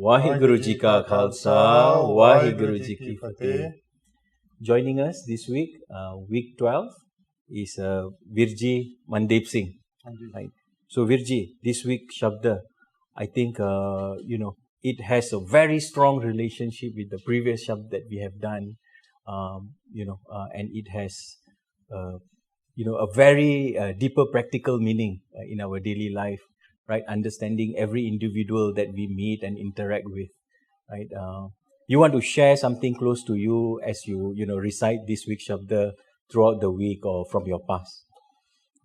Waheguru Ji Ka Khalsa, Waheguru Ji Ki Fateh. Joining us this week, week 12, is Virji Mandip Singh. Right. So Virji, this week Shabda, I think it has a very strong relationship with the previous Shabd that we have done, and it has a very deeper practical meaning in our daily life, right? Understanding every individual that we meet and interact with, right? You want to share something close to you as you recite this week's Shabda throughout the week or from your past.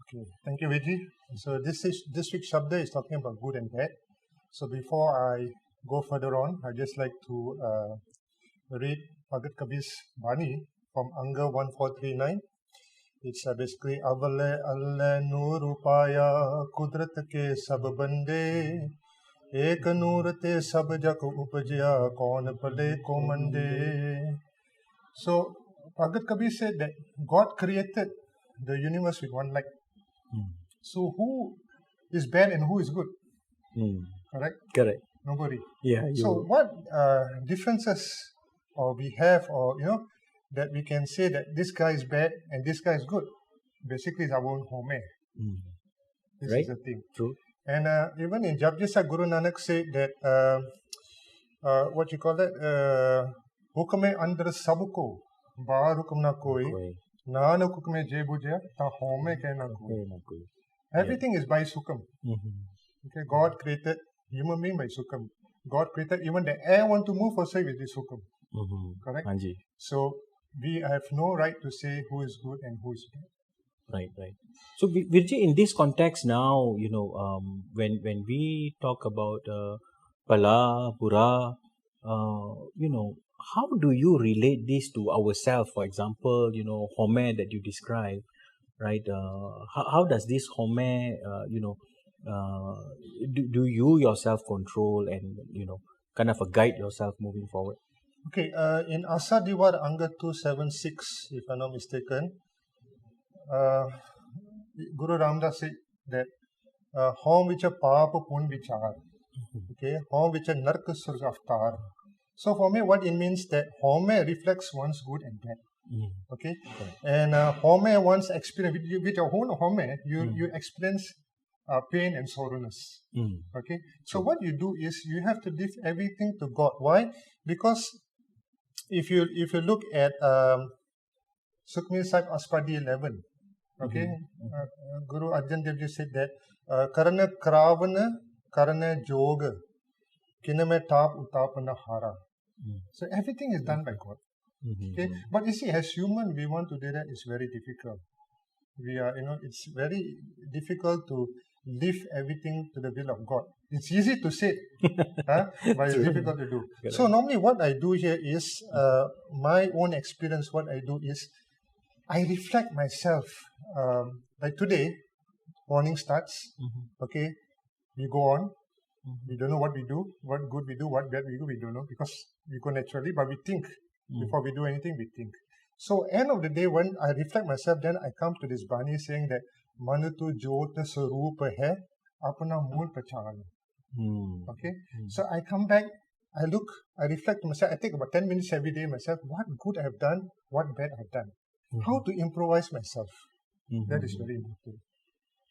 Okay, thank you, Vijay. So this week's Shabda is talking about good and bad. So before I go further on, I'd just like to read Bhagat Kabir's Bani from Anga 1439. It's basically Avale alle noor upaya kudrat ke sab bande ek noor te sab jak upajya kaun pale ko mande. So Bhagat Kabir said that God created the universe with one light. So who is bad and who is good? Correct? Correct. Nobody. Yeah. So what differences or we have, or that we can say that this guy is bad and this guy is good? Basically, it's our own home. This right? is the thing. True. And even in Japji Guru Nanak said that what you call that? Hukme andar sabko, baar hukum na koi, nanak hukme je bujya, ta home ke na koi. Everything is by Sukam. Okay, God created human being by Sukam. God created even the air want to move also with this Sukam. Correct? Anji. So we have no right to say who is good and who is bad. Right. So Virji, in this context now, when we talk about Bhala, Bura, how do you relate this to ourselves? For example, Home that you describe, right? How does this Home, do you yourself control and, kind of guide yourself moving forward? Okay, in Asa Diwar Anga 276, if I'm not mistaken, Guru Ramdas said that home which a papa pun vichar, okay, home which a narka surj avatar. So for me, what it means that home reflects one's good and bad. Okay, and home one's experience with your own home, you experience pain and sorrowness. Okay, so what you do is you have to leave everything to God. Why? Because if you look at Sukhmani Sahib Aspadi 11, okay, Guru Arjan Dev Ji said that Karana Kravana Karana Joga Kiname Tap Utapana Hara. So everything is done by God. Okay, but you see, as human, we want to do that. It's very difficult. We are, it's very difficult to leave everything to the will of God. It's easy to say, but it's difficult to do. Correct. So normally what I do here is, my own experience, what I do is, I reflect myself. Like today, morning starts, okay, we go on, we don't know what we do, what good we do, what bad we do, we don't know, because we go naturally, but we think. Before we do anything, we think. So end of the day, when I reflect myself, then I come to this Bani saying that Manatu Jot Sarup hai apna mool pachan. Okay? So I come back, I look, I reflect to myself, I take about 10 minutes every day myself, what good I have done, what bad I have done. How to improvise myself. That is very important.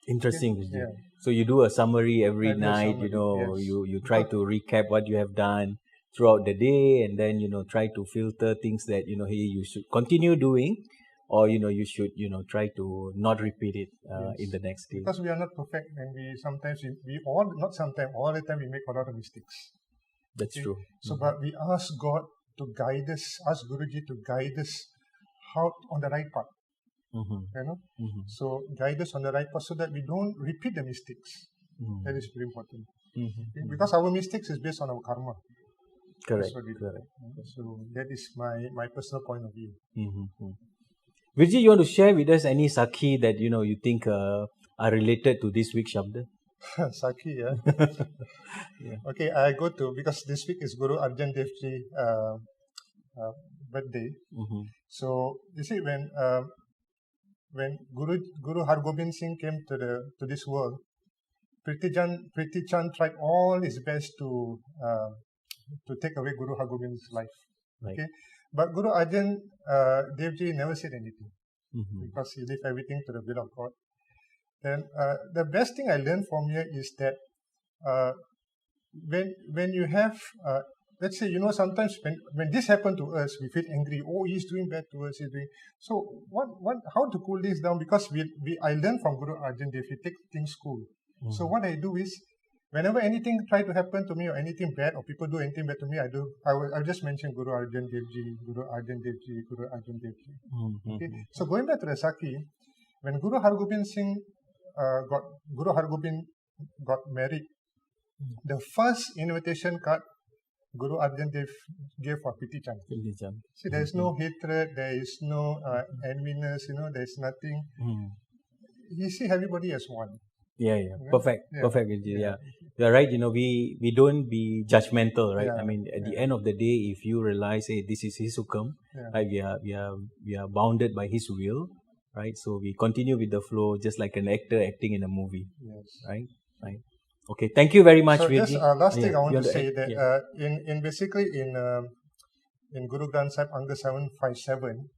Interesting. Okay? Yeah. So you do a summary every night, yes. you try to recap what you have done throughout the day, and then try to filter things that hey, you should continue doing, or you should try to not repeat it in the next day. Because we are not perfect, and all the time we make a lot of mistakes. That's true. So but we ask God to guide us, ask Guruji to guide us how on the right path. So guide us on the right path so that we don't repeat the mistakes. That is very important. Okay? Because our mistakes is based on our karma. Correct. So that is my personal point of view. Virji, you want to share with us any Sakhi that you think are related to this week's Shabda? Sakhi, yeah. Okay, I go to, because this week is Guru Arjan Dev Ji birthday. So you see, when Guru Hargobind Singh came to this world, Priti Chand tried all his best to to take away Guru Hargobind's life. Right. Okay, but Guru Arjan Dev Ji never said anything because he left everything to the will of God. Then the best thing I learned from here is that when you have let's say, sometimes when this happened to us, we feel angry. Oh, he's doing bad to us. He's doing so. How to cool this down? Because I learned from Guru Arjan Dev. He take things cool. So what I do is, whenever anything try to happen to me or anything bad or people do anything bad to me, I just mention Guru Arjan Dev Ji, Guru Arjan Dev Ji, Guru Arjan Dev Ji. Okay. So going back to the Saki, when Guru Hargobind got married, the first invitation card Guru Arjan Dev gave for Piti Chand. See, there is no hatred, there is no enviness, there is nothing. He see everybody as one. Yeah. Perfect, Virji. Yeah. You're right. We don't be judgmental, right? I mean, at the end of the day, if you realize, hey, this is His hukam, right? We are bounded by His will, right? So we continue with the flow, just like an actor acting in a movie, right? Okay, thank you very much, Virji. So just last thing I want to say that in basically in Guru Granth Sahib Anga 757,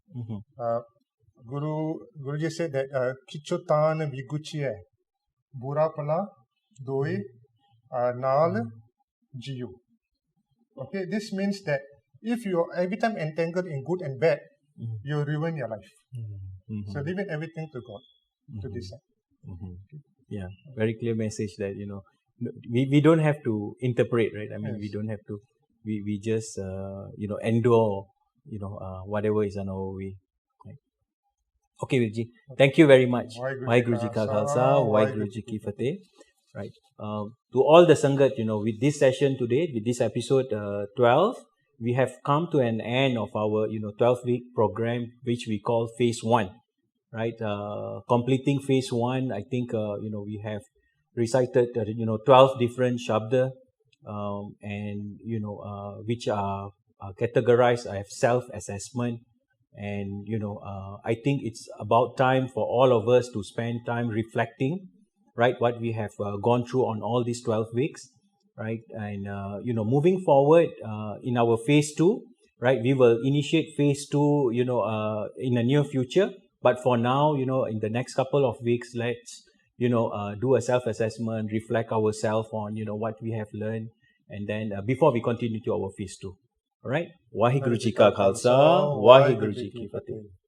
Guruji said that Kichotan Viguchiye Bura Pala Doi Nal Jiyu. Okay, this means that if you are every time entangled in good and bad, you ruin your life. So leaving everything to God to decide. Yeah, very clear message that we don't have to interpret, right? I mean, we don't have to. We just endure whatever is on our way. Right? Okay, Virji. Thank you very much. Waheguru Ji Ka Khalsa, Waheguru Ji Ki Fateh. Right. To all the Sangat, with this session today, with this episode 12, we have come to an end of our 12-week program, which we call Phase 1. Right. Completing Phase 1, I think we have recited 12 different Shabda, and which are categorized as self-assessment, and I think it's about time for all of us to spend time reflecting, right, what we have gone through on all these 12 weeks, right, and moving forward in our Phase 2, right, we will initiate Phase 2 in the near future, but for now, in the next couple of weeks, let's do a self-assessment, reflect ourselves on, what we have learned, and then before we continue to our Phase 2. All right? Waheguru Ji Ka Khalsa, Waheguru Ji Ki Fateh.